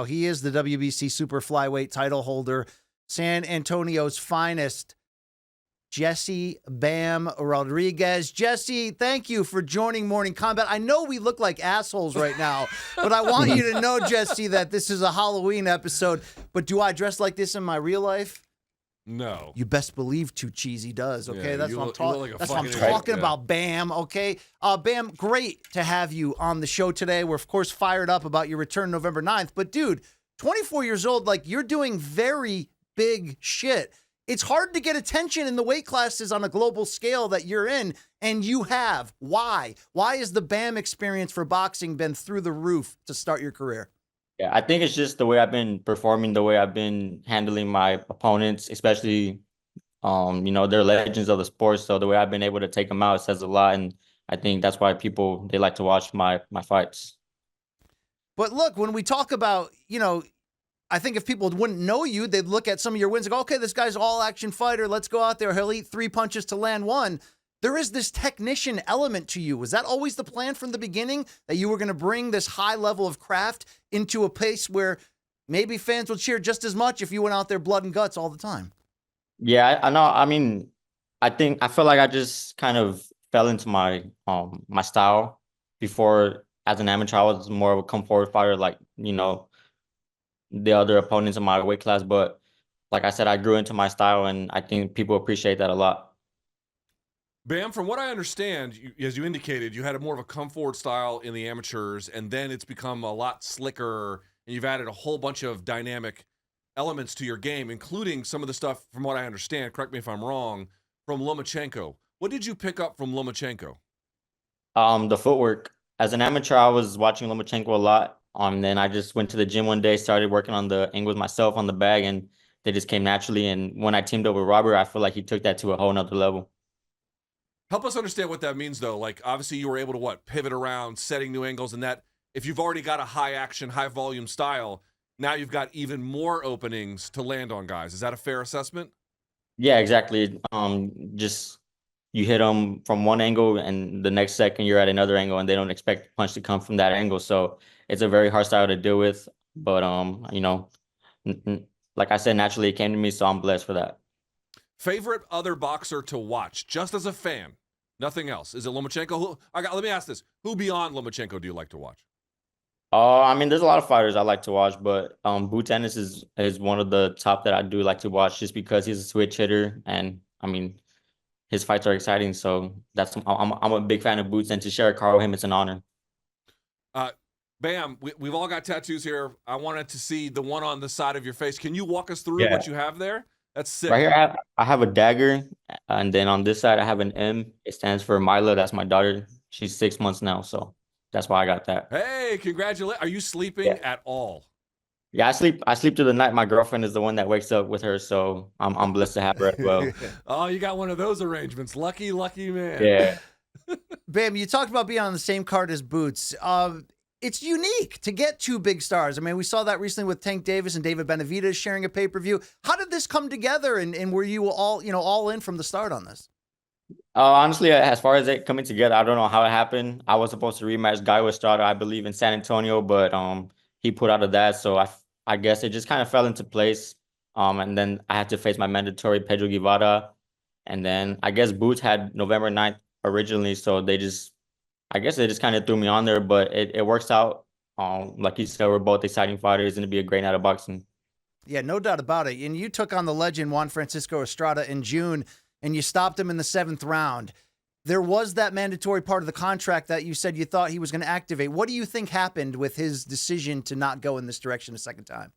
He is the WBC super flyweight title holder, San Antonio's finest, Jesse Bam Rodriguez. Jesse, thank you for joining Morning Kombat. I know we look like assholes right now, but I want you to know, Jesse, that this is a Halloween episode. But do I dress like this in my real life? No. You best believe Too Cheesy does, okay? Yeah, that's what I'm talking like That's what I'm talking about, Bam, okay? Bam, great to have you on the show today. We're, of course, fired up about your return November 9th. But, dude, 24 years old, like, you're doing very big shit. It's hard to get attention in the weight classes on a global scale that you're in, and you have. Why? Why has the BAM experience for boxing been through the roof to start your career? Yeah, I think it's just the way I've been performing, the way I've been handling my opponents, especially, they're legends of the sport. So the way I've been able to take them out says a lot, and I think that's why they like to watch my fights. But look, when we talk about, I think if people wouldn't know you, they'd look at some of your wins and go, okay, this guy's all-action fighter. Let's go out there. He'll eat 3 punches to land 1. There is this technician element to you. Was that always the plan from the beginning, that you were going to bring this high level of craft into a place where maybe fans would cheer just as much if you went out there blood and guts all the time? Yeah, I know. I mean, I feel like I just kind of fell into my my style. Before, as an amateur, I was more of a come forward fighter, like, the other opponents in my weight class. But like I said, I grew into my style, and I think people appreciate that a lot. Bam, from what I understand, as you indicated, you had a more of a come forward style in the amateurs, and then it's become a lot slicker, and you've added a whole bunch of dynamic elements to your game, including some of the stuff, from what I understand, correct me if I'm wrong, from Lomachenko. What did you pick up from Lomachenko? The footwork. As an amateur, I was watching Lomachenko a lot. Then I just went to the gym one day, started working on the angles myself on the bag, and they just came naturally. And when I teamed up with Robert, I feel like he took that to a whole nother level. Help us understand what that means, though. Like, obviously, you were able to, pivot around, setting new angles, and that if you've already got a high-action, high-volume style, now you've got even more openings to land on guys. Is that a fair assessment? Yeah, exactly. Just you hit them from one angle, and the next second you're at another angle, and they don't expect the punch to come from that angle. So it's a very hard style to deal with. But like I said, naturally it came to me, so I'm blessed for that. Favorite other boxer to watch, just as a fan? Nothing else. Is it Lomachenko? Let me ask this. Who beyond Lomachenko do you like to watch? I mean, there's a lot of fighters I like to watch, but Boots Ennis is one of the top that I do like to watch, just because he's a switch hitter, and I mean, his fights are exciting. So I'm a big fan of Boots, and to share a car with him, it's an honor. Bam, we've all got tattoos here. I wanted to see the one on the side of your face. Can you walk us through what you have there? That's sick. Right here, I have a dagger, and then on this side, I have an M. It stands for Mila. That's my daughter. She's 6 months now, so that's why I got that. Hey, congratulations! Are you sleeping at all? Yeah, I sleep through the night. My girlfriend is the one that wakes up with her, so I'm blessed to have her as well. Oh, you got one of those arrangements. Lucky man. Yeah. Bam, you talked about being on the same card as Boots. It's unique to get 2 big stars. I mean, we saw that recently with Tank Davis and David Benavidez sharing a pay-per-view. How did this come together, and were you all in from the start on this? Honestly, as far as it coming together, I don't know how it happened. I was supposed to rematch Guy Estrada, I believe, in San Antonio, but he put out of that, so I guess it just kind of fell into place. And then I had to face my mandatory Pedro Guevara, and then I guess Boots had November 9th originally, so I guess they just kind of threw me on there, but it works out. Like you said, we're both exciting fighters, and it'd be a great night of boxing. Yeah, no doubt about it. And you took on the legend Juan Francisco Estrada in June, and you stopped him in the 7th round. There was that mandatory part of the contract that you said you thought he was going to activate. What do you think happened with his decision to not go in this direction a second time?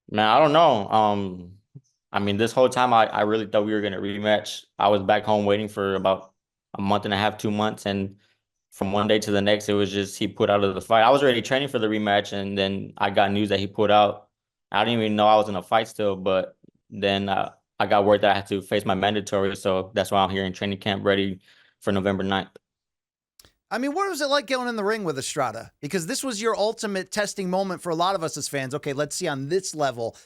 Man, I don't know. I mean, this whole time I really thought we were going to rematch. I was back home waiting for about a month and a half, 2 months, and from one day to the next, it was just he put out of the fight. I was already training for the rematch, and then I got news that he put out. I didn't even know I was in a fight still, but then I got word that I had to face my mandatory, so that's why I'm here in training camp ready for November 9th. I mean, what was it like going in the ring with Estrada? Because this was your ultimate testing moment for a lot of us as fans. Okay, let's see on this level.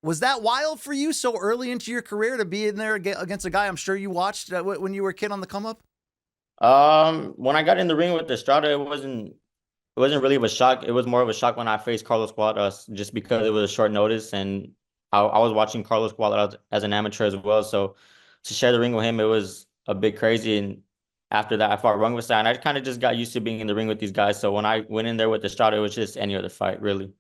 Was that wild for you so early into your career to be in there against a guy I'm sure you watched when you were a kid on the come up? When I got in the ring with Estrada, it wasn't it wasn't really of a shock. It was more of a shock when I faced Carlos Cuadras, just because it was a short notice, and I was watching Carlos Cuadras as an amateur as well. So to share the ring with him, it was a bit crazy. And after that, I fought Rungvisai, and I kind of just got used to being in the ring with these guys. So when I went in there with Estrada, it was just any other fight, really.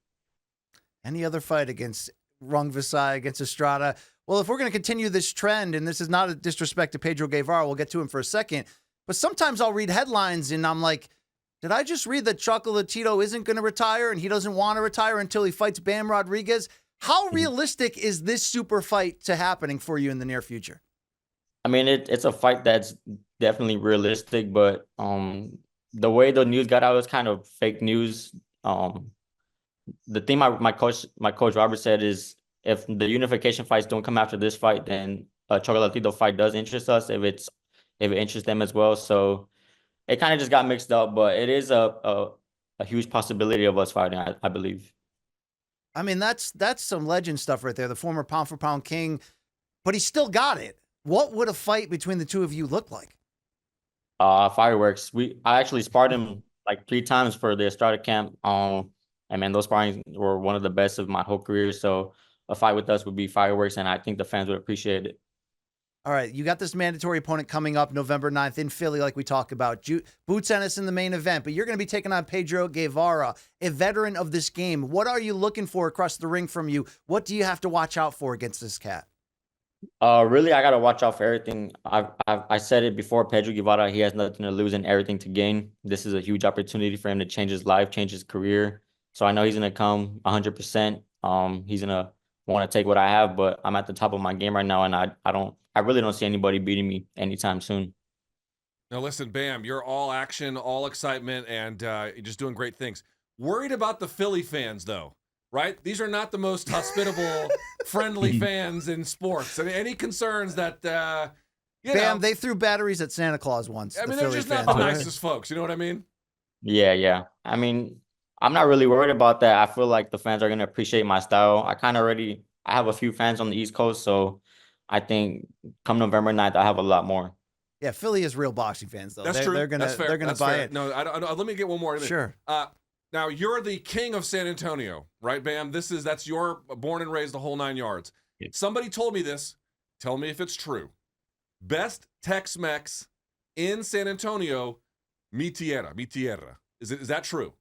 Any other fight against Rungvisai, against Estrada? Well, if we're going to continue this trend, and this is not a disrespect to Pedro Guevara, we'll get to him for a second, but sometimes I'll read headlines and I'm like, did I just read that Chocolatito isn't going to retire and he doesn't want to retire until he fights Bam Rodriguez? How realistic is this super fight to happening for you in the near future? I mean, it's a fight that's definitely realistic, but the way the news got out was kind of fake news. The thing my coach Robert said is, if the unification fights don't come after this fight, then a Chocolatito fight does interest us if it interests them as well. So it kind of just got mixed up, but it is a huge possibility of us fighting, I believe. I mean, that's some legend stuff right there. The former pound for pound king, but he still got it. What would a fight between the two of you look like? Fireworks. I actually sparred him like 3 times for the Estrada camp. And man, those sparring were one of the best of my whole career. So a fight with us would be fireworks, and I think the fans would appreciate it. All right, you got this mandatory opponent coming up November 9th in Philly, like we talked about. Boots Ennis in the main event, but you're going to be taking on Pedro Guevara, a veteran of this game. What are you looking for across the ring from you? What do you have to watch out for against this cat? Really, I gotta watch out for everything. I said it before. Pedro Guevara, he has nothing to lose and everything to gain. This is a huge opportunity for him to change his life, change his career. So I know he's gonna come 100%. He's gonna want to take what I have, but I'm at the top of my game right now, and I really don't see anybody beating me anytime soon. Now listen, Bam, you're all action, all excitement, and you're just doing great things. Worried about the Philly fans, though, right? These are not the most hospitable, friendly fans in sports. I mean, any concerns that, Bam, they threw batteries at Santa Claus once. I mean, they're just not the nicest folks. You know what I mean? Yeah. I mean, I'm not really worried about that. I feel like the fans are gonna appreciate my style. I have a few fans on the East Coast, so I think come November 9th, I have a lot more. Yeah, Philly is real boxing fans, though. That's true. They're gonna buy it. No, I don't. Let me get one more in there. Sure. Now you're the king of San Antonio, right, Bam? That's your born and raised, the whole 9 yards. Yeah. Somebody told me this. Tell me if it's true. Best Tex-Mex in San Antonio, mi tierra. Is that true?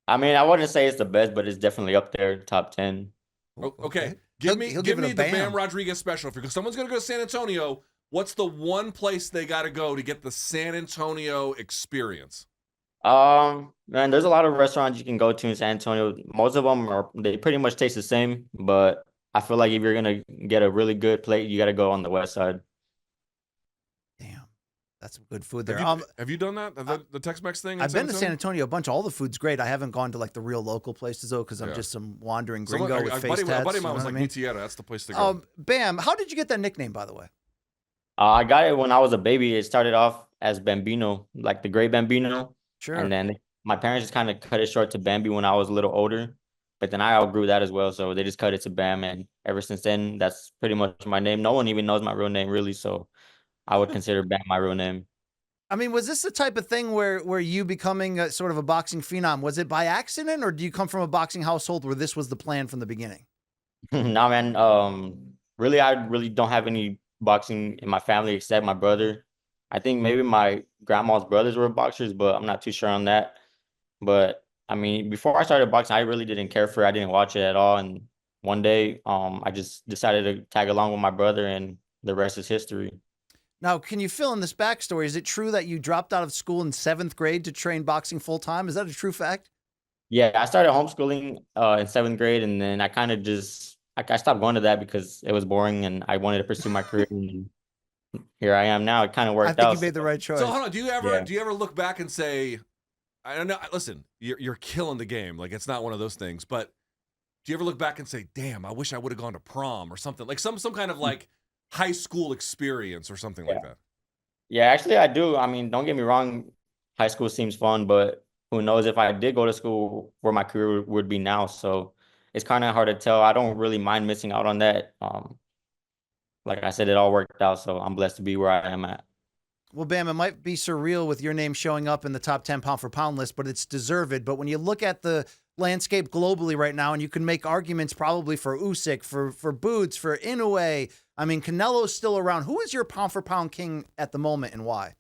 I mean, I wouldn't say it's the best, but it's definitely up there, top 10. Okay. Give me the Bam. Bam Rodriguez special. If someone's going to go to San Antonio, what's the one place they got to go to get the San Antonio experience? Man, there's a lot of restaurants you can go to in San Antonio. Most of them they pretty much taste the same, but I feel like if you're gonna get a really good plate, you got to go on the west side. Damn, that's some good food there. Have you done that? The Tex-Mex thing? I've been to San Antonio a bunch. All the food's great. I haven't gone to like the real local places though, because I'm just some wandering gringo with face tats. A buddy of mine was like, mi tierra, that's the place to go. Bam, how did you get that nickname, by the way? I got it when I was a baby. It started off as Bambino, like the Great Bambino. Sure. And then my parents just kind of cut it short to Bambi when I was a little older. But then I outgrew that as well. So they just cut it to Bam. And ever since then, that's pretty much my name. No one even knows my real name, really. So I would consider Bam my real name. I mean, was this the type of thing where you becoming a sort of a boxing phenom, was it by accident, or do you come from a boxing household where this was the plan from the beginning? Nah, man. Really, I really don't have any boxing in my family except my brother. I think maybe my grandma's brothers were boxers, but I'm not too sure on that. But I mean, before I started boxing, I really didn't care for it. I didn't watch it at all. And one day, I just decided to tag along with my brother, and the rest is history. Now, can you fill in this backstory? Is it true that you dropped out of school in 7th grade to train boxing full time? Is that a true fact? Yeah, I started homeschooling in 7th grade, and then I kind of just I stopped going to that because it was boring, and I wanted to pursue my career. And here I am now. It kind of worked out. I think you made the right choice. So hold on, do you ever look back and say, I don't know, listen, you're killing the game. Like, it's not one of those things, but do you ever look back and say, damn, I wish I would have gone to prom or something, like some kind of like high school experience or something like that? Yeah, actually I do. I mean, don't get me wrong, high school seems fun, but who knows if I did go to school where my career would be now. So it's kind of hard to tell. I don't really mind missing out on that. Like I said, it all worked out, so I'm blessed to be where I am at. Well, Bam, it might be surreal with your name showing up in the top 10 pound for pound list, but it's deserved. But when you look at the landscape globally right now, and you can make arguments probably for Usyk, for Boots, for Inoue. I mean, Canelo's still around. Who is your pound for pound king at the moment, and why?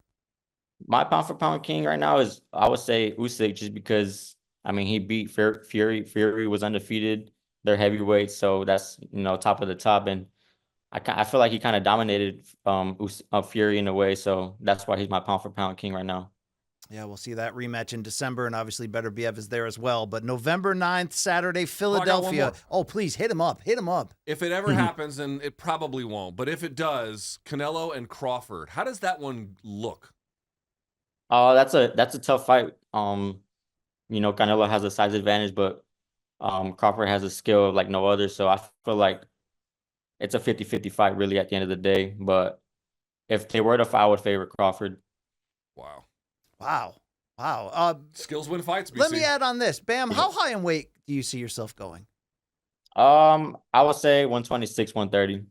My pound for pound king right now is, I would say, Usyk, just because, I mean, he beat Fury. Fury was undefeated. They're heavyweights, so that's, top of the top. And I feel like he kind of dominated Fury in a way, so that's why he's my pound for pound king right now. Yeah, we'll see that rematch in December, and obviously Better Biev is there as well. But November 9th, Saturday, Philadelphia. Oh, please, hit him up. Hit him up. If it ever happens, and it probably won't, but if it does, Canelo and Crawford, how does that one look? That's a tough fight. Canelo has a size advantage, but Crawford has a skill like no other, so I feel like it's a 50-50 fight really at the end of the day. But if they were to fight, I would favor Crawford. Wow. Skills win fights, BC. Let me add on this. Bam, how high in weight do you see yourself going? I would say 126, 130.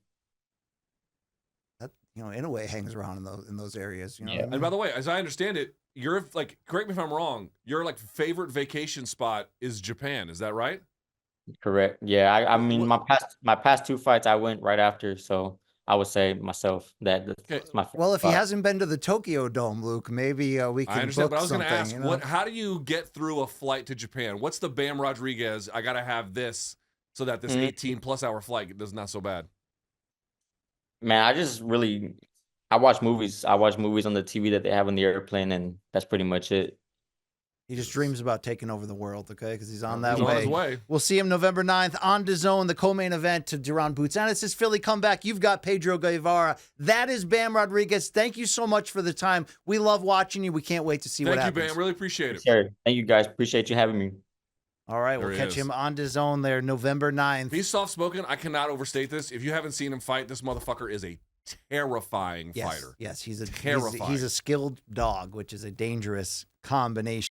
That, Inoue hangs around in those areas. You know Yeah. what I mean? And by the way, as I understand it, you're like, correct me if I'm wrong, your like favorite vacation spot is Japan. Is that right? Correct. Yeah. I mean, my past two fights I went right after, so I would say myself that's my favorite Well, if he spot. hasn't been to the Tokyo Dome, Luke, maybe we can I understand, book but I was going something. to ask, how do you get through a flight to Japan? What's the Bam Rodriguez? I got to have this so that this 18+ hour flight is not so bad. Man, I watch movies. I watch movies on the TV that they have on the airplane, and that's pretty much it. He just dreams about taking over the world, okay? Because he's on that He's way. on his way. We'll see him November 9th on DAZN, the co-main event to Duran Boots Ennis' Philly comeback. You've got Pedro Guevara. That is Bam Rodriguez. Thank you so much for the time. We love watching you. We can't wait to see what happens. Thank you, Bam. Really appreciate it. Sure. Thank you, guys. Appreciate you having me. All right, we'll catch him on DAZN there November 9th. He's soft-spoken. I cannot overstate this. If you haven't seen him fight, this motherfucker is a terrifying fighter. Yes, he's terrifying. He's a skilled dog, which is a dangerous combination.